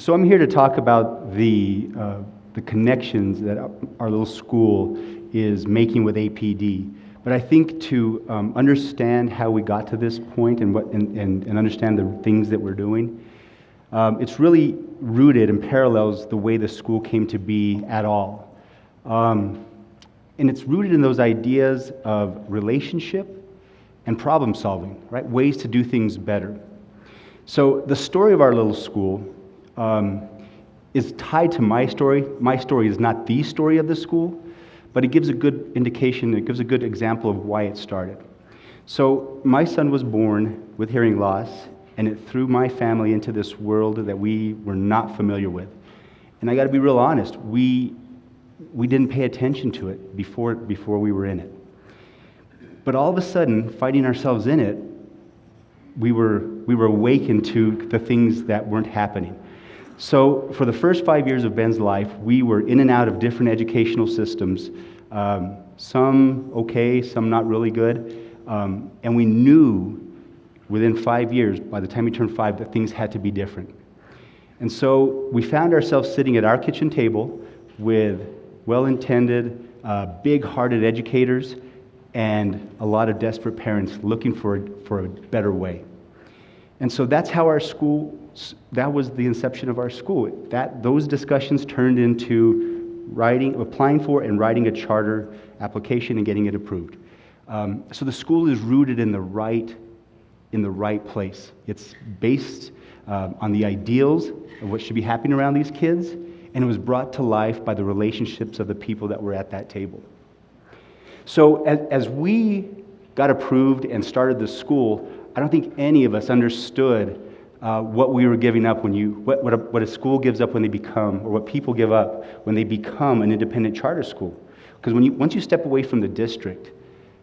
So I'm here to talk about the connections that our little school is making with APD. But I think to understand how we got to this point and understand the things that we're doing, it's really rooted and parallels the way the school came to be at all. And it's rooted in those ideas of relationship and problem solving, right? Ways to do things better. So the story of our little school is tied to my story. My story is not the story of the school, but it gives a good indication, it gives a good example of why it started. So my son was born with hearing loss, and it threw my family into this world that we were not familiar with. And I got to be real honest, we didn't pay attention to it before we were in it. But all of a sudden, finding ourselves in it, we were awakened to the things that weren't happening. So for the first 5 years of Ben's life, we were in and out of different educational systems, some okay, some not really good, and we knew within 5 years, by the time we turned 5, that things had to be different. And so we found ourselves sitting at our kitchen table with well-intended, big-hearted educators and a lot of desperate parents looking for a better way. And so that's how our school, that was the inception of our school. Those discussions turned into applying for and writing a charter application and getting it approved. So the school is rooted in the right place. It's based on the ideals of what should be happening around these kids, and it was brought to life by the relationships of the people that were at that table. So as we got approved and started the school, I don't think any of us understood what we were giving up what a school gives up when they become, or what people give up when they become an independent charter school. Because once you step away from the district,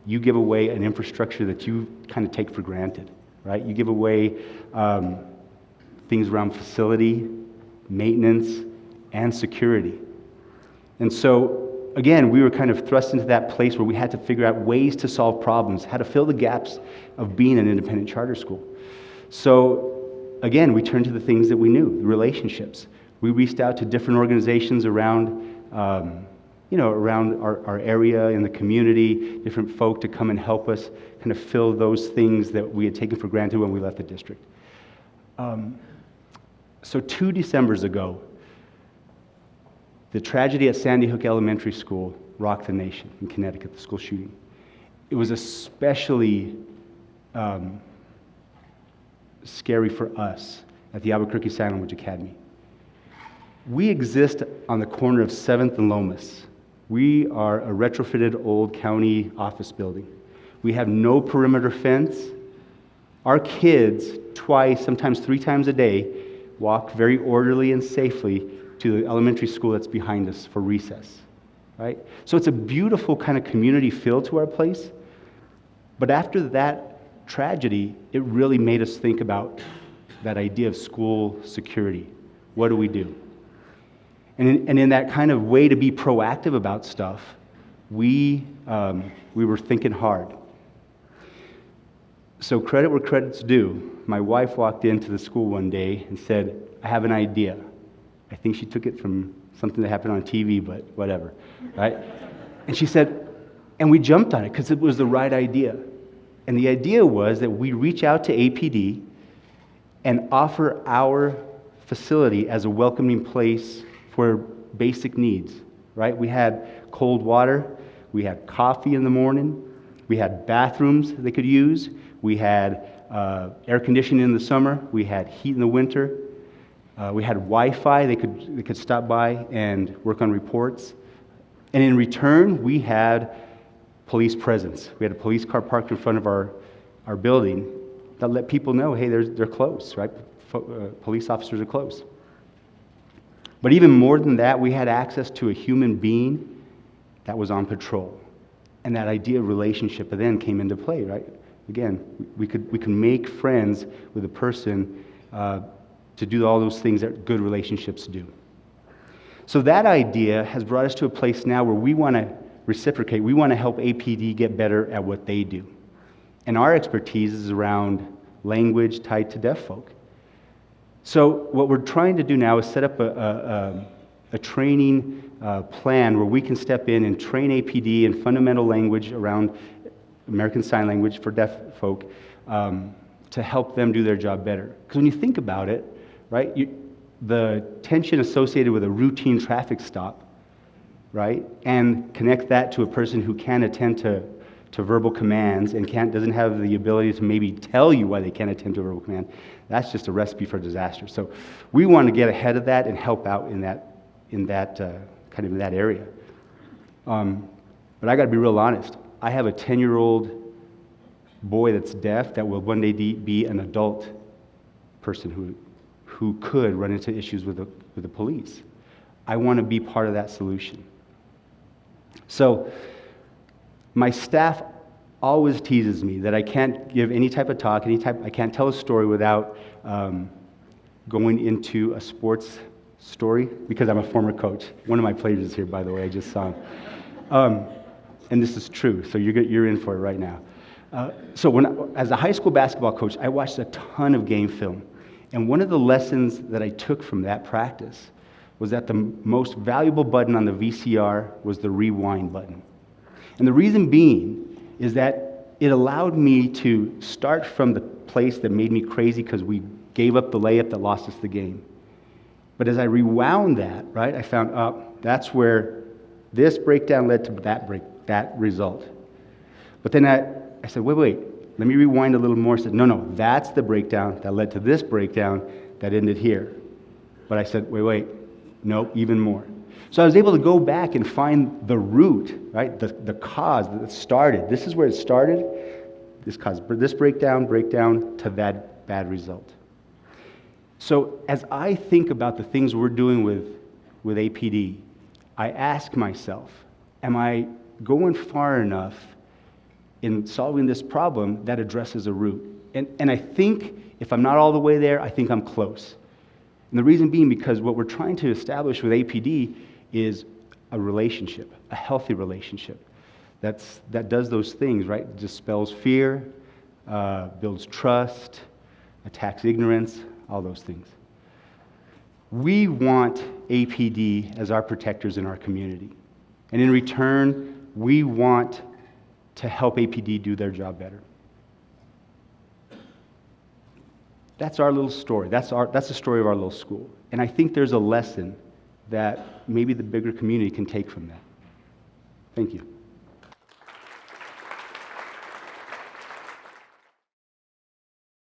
you give away an infrastructure that you kind of take for granted, right? You give away things around facility, maintenance, and security. And so, again, we were kind of thrust into that place where we had to figure out ways to solve problems, how to fill the gaps of being an independent charter school. So, again, we turned to the things that we knew, the relationships. We reached out to different organizations around our area in the community, different folk to come and help us kind of fill those things that we had taken for granted when we left the district. So 2 Decembers ago, the tragedy at Sandy Hook Elementary School rocked the nation in Connecticut, the school shooting. It was especially scary for us at the Albuquerque Sign Language Academy. We exist on the corner of 7th and Lomas. We are a retrofitted old county office building. We have no perimeter fence. Our kids, twice, sometimes 3 times a day, walk very orderly and safely to the elementary school that's behind us for recess, right? So it's a beautiful kind of community feel to our place. But after that tragedy, it really made us think about that idea of school security. What do we do? And in that kind of way to be proactive about stuff, we were thinking hard. So credit where credit's due. My wife walked into the school one day and said, "I have an idea." I think she took it from something that happened on TV, but whatever, right? And she said, and we jumped on it because it was the right idea. And the idea was that we reach out to APD and offer our facility as a welcoming place for basic needs, right? We had cold water, we had coffee in the morning, we had bathrooms they could use, we had air conditioning in the summer, we had heat in the winter, we had Wi-Fi, they could stop by and work on reports. And in return, we had police presence. We had a police car parked in front of our building that let people know, hey, they're close, right? Police officers are close. But even more than that, we had access to a human being that was on patrol. And that idea of relationship then came into play, right? Again, we could make friends with a person to do all those things that good relationships do. So that idea has brought us to a place now where we want to reciprocate. We want to help APD get better at what they do. And our expertise is around language tied to deaf folk. So what we're trying to do now is set up a training plan where we can step in and train APD in fundamental language around American Sign Language for deaf folk to help them do their job better. Because when you think about it, right, the tension associated with a routine traffic stop, right, and connect that to a person who can attend to verbal commands and doesn't have the ability to maybe tell you why they can't attend to a verbal command, that's just a recipe for disaster. So we want to get ahead of that and help out in that area. But I got to be real honest. I have a 10-year-old boy that's deaf that will one day be an adult person who could run into issues with the police. I want to be part of that solution. So my staff always teases me that I can't give any type of talk, I can't tell a story without going into a sports story, because I'm a former coach. One of my players is here, by the way, I just saw him. And this is true, so you're in for it right now. As a high school basketball coach, I watched a ton of game film. And one of the lessons that I took from that practice was that the most valuable button on the VCR was the rewind button. And the reason being is that it allowed me to start from the place that made me crazy because we gave up the layup that lost us the game. But as I rewound that, right, I found, that's where this breakdown led to that result. But then I said, wait, let me rewind a little more. I said, no, that's the breakdown that led to this breakdown that ended here. But I said, wait, no, even more. So I was able to go back and find the root, right, the cause that started. This is where it started. This caused this breakdown to that bad result. So as I think about the things we're doing with APD, I ask myself, am I going far enough in solving this problem that addresses a root? And I think if I'm not all the way there, I think I'm close. And the reason being because what we're trying to establish with APD is a relationship, a healthy relationship that does those things, right? Dispels fear, builds trust, attacks ignorance, all those things. We want APD as our protectors in our community. And in return, we want to help APD do their job better. That's our little story. That's the story of our little school. And I think there's a lesson that maybe the bigger community can take from that. Thank you.